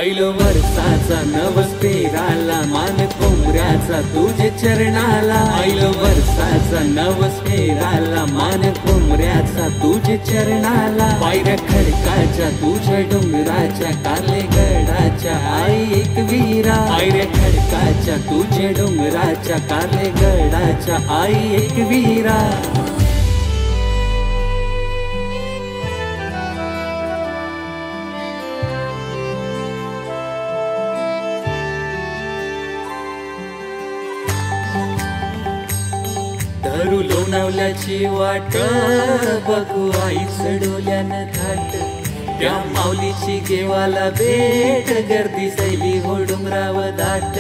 ILO वर्षाचा नवस पेराला मान कोंबऱ्याचा तुझे चरणाला आईलो वर्षाचा नवस पेराला मान कोंबऱ्याचा तुझे चरणाला पायऱ्या खडकाच्या तुझ्या डोंगराच्या काले गडाच्या आई एक वीरा पायऱ्या खडकाच्या तुझ्या डोंगराच्या काले गडाच्या आई एक वीरा धरू लोणावल्याची वाट बघू आईच डोल्यानं थाट त्या माऊलीची गेवाला भेट गर्दी सैली हो डोंगराव दाट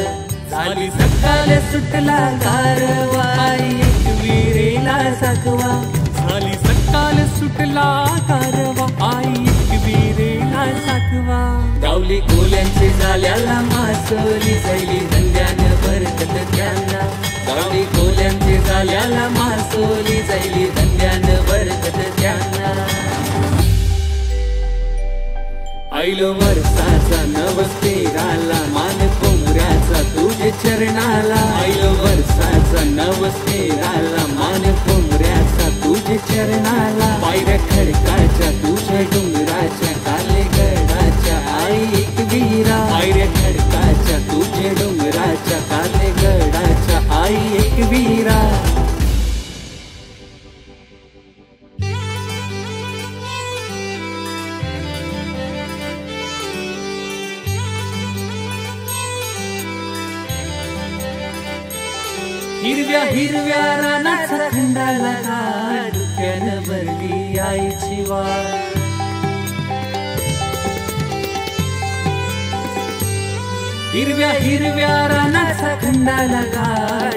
झाली सकाळ सुटला गारवा आई एक विरेला साकवा झाली सकाळ सुटला गारवा आई एक विरेला साकवा गावली कोल्यांचे झाल्याला मासोली सैली धंद्यानं बरकत त्यांना गावली कोल्यांचे झाल्याला मासोली जायली धंद्यानं बरकत त्यांना आईलो वर्षाचा नवस पेराला मान कोंबऱ्याचा तुझे चरणाला आईलो वर्षाचा नवस पेराला मान कोंबऱ्याचा तुझे चरणाला पायऱ्या खडकाच्या तुझ्या डोंगराच्या काले गडाच्या आई एक वीरा पायऱ्या खडकाच्या तुझ्या डोंगराच्या काले गडाच्या आई एक वीरा हिरव्या हिरव्या रानाचा खंडाला डुक्यानं भरली आईची वाट हिरव्या हिरव्या रानाचा खंडाला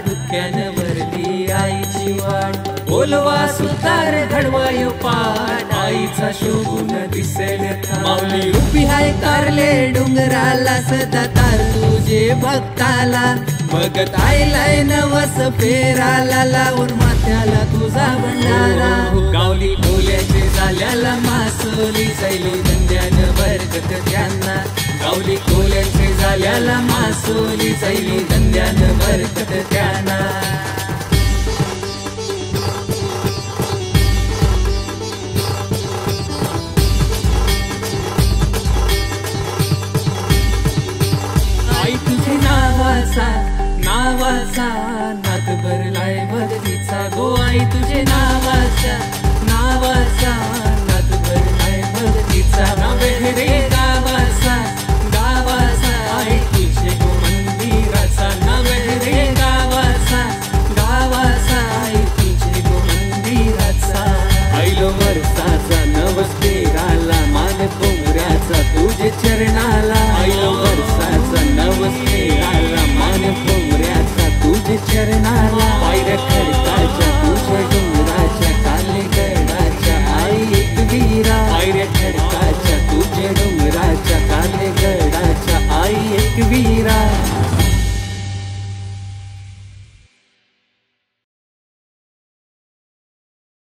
डुक्यानं भरली आईची वाट बोलवा सुतार घडवायो पाठ आईचा शोभून दिसेल माऊली उभी हाय कारले डोंगराला सदा तार तुझे भक्ताला बघत आईलाय नवस पेराला लावून माथ्याला तुझा भंडारा गावली कोल्याचे झाल्याला मासोली सैली धंद्यानं बरकत त्यांना गावली कोल्यांचे झाल्याला मासोली सैली धंद्यानं बरकत त्यांना आई तुझे नावाचा नाद भरलाय भक्तीचा गो आई तुझे नावाचा नाद भरलाय भक्तीचा नवे रे